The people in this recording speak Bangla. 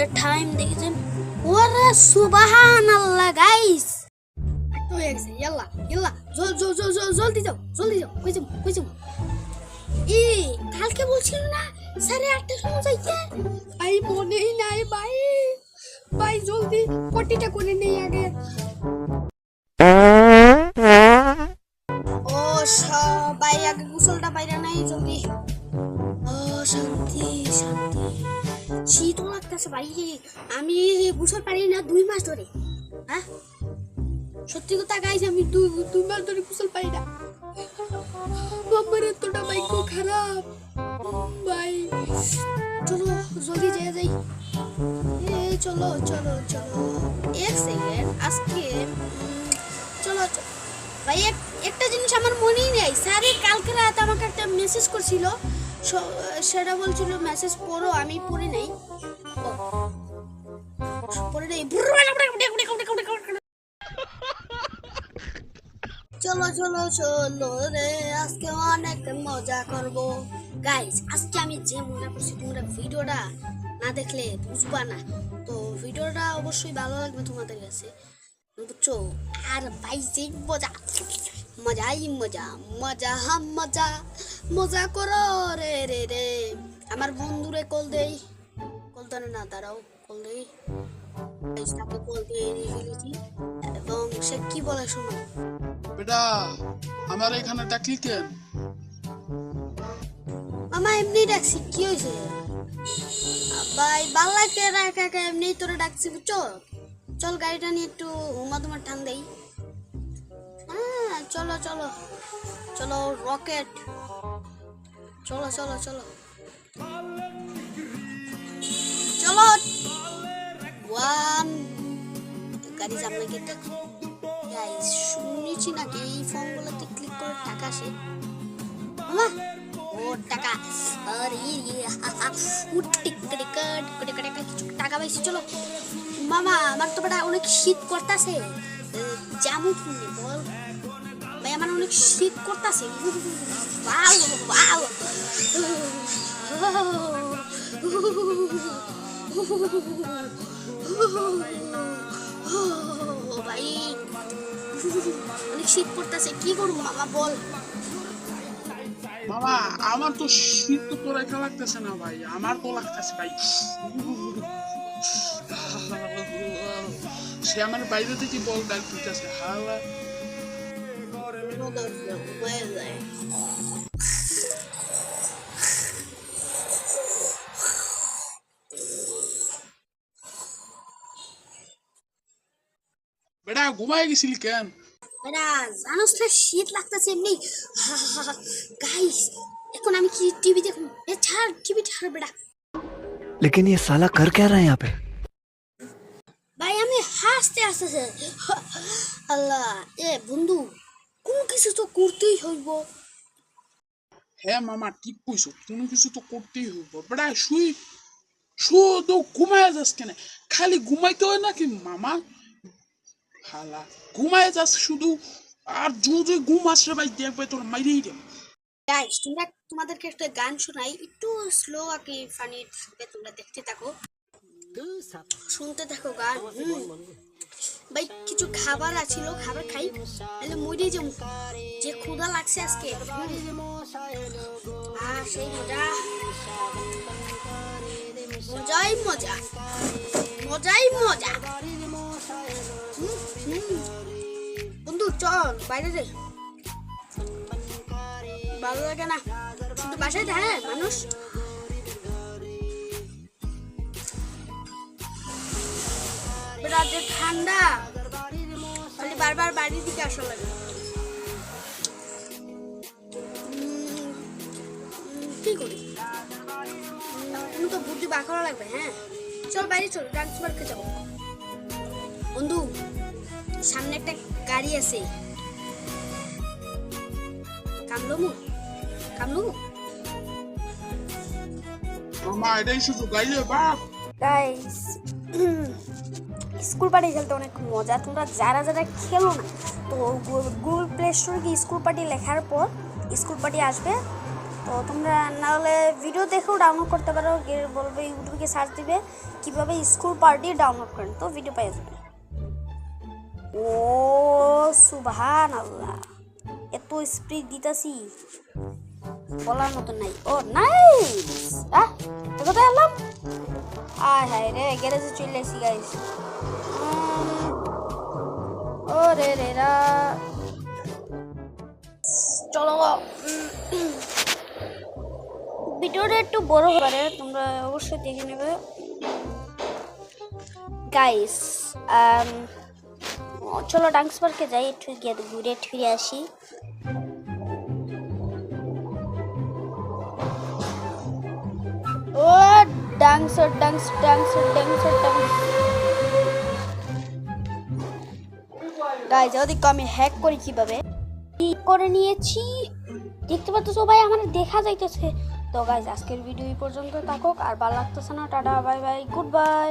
বাজে টাইম দেখেছেন? ওরে সুবহানাল্লাহ গাইস, তো হয়ে গেছে। ইয়াল্লা ইয়াল্লা জলদি যাও কই যাও। কালকে বলছিল না 8:30টার সময় যাইতে? ভাই মনেই নাই ভাই জলদি পটিটা করে নেই আগে। ও সবাই আগে গোসলটা বাইরে নাই জলদি। ও শান্তি শীত লাগতেছে ভাই। আমি গোসল পারি না 2 মাস ধরে। হ্যাঁ সত্যি কথা গাইস, আমি 2 মাস ধরে গোসল পারি না। আমার এতটা ভাই খুব খারাপ ভাই। চলো জলদি যাই। চলো এক সেকেন্ড আজকে চলো ভাই। একটা জিনিস আমার মনেই নেই। স্যার কালকে রাত আমাকে একটা মেসেজ করছিল, সেটা বলছিল মেসেজ পড়ো, আমি পড়ে নাই। চলো রে, আজকে অনেক মজা করব গাইস। আজকে আমি যে মজা করছি তোমরা ভিডিওটা না দেখলে বুঝবা না। তো ভিডিওটা অবশ্যই ভালো লাগবে তোমাদের কাছে, বুঝছো? আর ভাই যে মজা করো রে। আমার বন্ধুরে কল দেই, কল ধরে না, দাঁড়াও কল দেই। তাকে কল দিয়ে ফেলেছি এবং সে কি বলে শোনো। বেটা আমার এখানে ডাকলি কেন? মামা এমনি ডাকছি, কি হয়েছে ভাই? বাল্লাকে রাখা এমনি তোরা ডাকছি, বুঝছো? চল গাড়িটা নিয়ে একটু তোমার টান দেই। হ্যাঁ চলো রকেট, চলো 1 গাড়ি সামনে গেটে। গাইস শুনেছি নাকি এই ফর্মগুলোতে ক্লিক করে টাকা আসে? মামা ও টাকা, আরে কিছু টাকা পাইছি। চলো মামা, আমার তো বেটা অনেক শীত করতেছে। জামু কিনে বল ভাই, আমার অনেক শীত করতেছে। ভাই অনেক শীত করতেছে, কি করবো মামা বল? মামা আমার তো শীত তো তোর একা লাগতেছে না ভাই, আমার তো লাগতেছে ভাই। সে আমার বাইরে থেকে বল ডাক দিতেছে। হালা বেটা ঘুমায় গেছিলি কেন? বেটা জানোস না শীত লাগতেছে এমনি। গাইস এখন আমি কি টিভি দেখুন? টিভি ছাড় বেটা। लेकिन ये साला कर क्या रहा है यहाँ पे? ভাই আমি হাসতে আল্লাহ। বন্ধু কোনো কিছু তো করতেই হইব। হ্যাঁ মামা ঠিক কইছো, কোনো কিছু তো করতেই হইব। বেটা শুধু ঘুমায় যাস কেন? খালি ঘুমাইতে হয় নাকি মামা? হালা ঘুমায় যাস শুধু, আর যদি ঘুম আসে ভাই দেখবে তোর মাইরেই দেব। গাইস তোমাদেরকে একটা গান শোনাই, একটু স্লো আর কি ফানি থাকবে, তোমরা দেখতে থাকো, শুনতে থাকো গান। ভাই কিছু খাবার আছিল, খাবার খাই তাহলে মরে যাবো, যে ক্ষুধা লাগছে আজকে। সেই মজাই মজা। বন্ধু চল বাইরে যাই, ভালো লাগে না শুধু বাসায় থাকে মানুষ। রাতে ঠান্ডা, খালি বারবার বাড়ির দিকে আসা লাগে। কি করি, তুমি তো বুদ্ধি বার করা লাগবে। হ্যাঁ চল বাইরে চল, ডান্স পার্কে যাবো। বন্ধু সামনে একটা গাড়ি আছে, কামলমু মামা এটাই শুধু গাইলে বাপ। গাইস স্কুল পার্টি খেলতে অনেক মজা। তোমরা যারা খেলো না তো গুগল প্লে স্টোরে গিয়ে স্কুল পার্টি লেখার পর স্কুল পার্টি আসবে, তো তো তোমরা না হলে ভিডিও দেখেও ডাউনলোড করতে পারো, বলবে ইউটিউবে সার্চ দিবে কিভাবে স্কুল পার্টি ডাউনলোড করেন, তো ভিডিও পেয়ে যাবে। ও সুবহানাল্লাহ, এত স্পিড দিতাছি বলার মতো নাই। ও নাইস, কোথায় এলাম? আয় হায় রে, গ্যারেজে চলে আসি গাইস। ও রে রে রা, চলো। ভিডিওটা একটু বড় হতে পারে, তোমরা অবশ্যই দেখে নেবে গাইস। চলো ডান্স পার্কে যাই, একটু গিয়ে ঘুরে ফিরে আসি। ও dancer dance dancer dancer dance guys, ওদিকে আমি হ্যাক করি কিভাবে করে নিয়েছি দেখতে পাচ্ছ সবাই, আমার দেখা যাইতেছে। তো গাইস আজকের ভিডিও এই পর্যন্ত থাকুক, আর ভালো লাগতেছে না, tata bye bye good bye.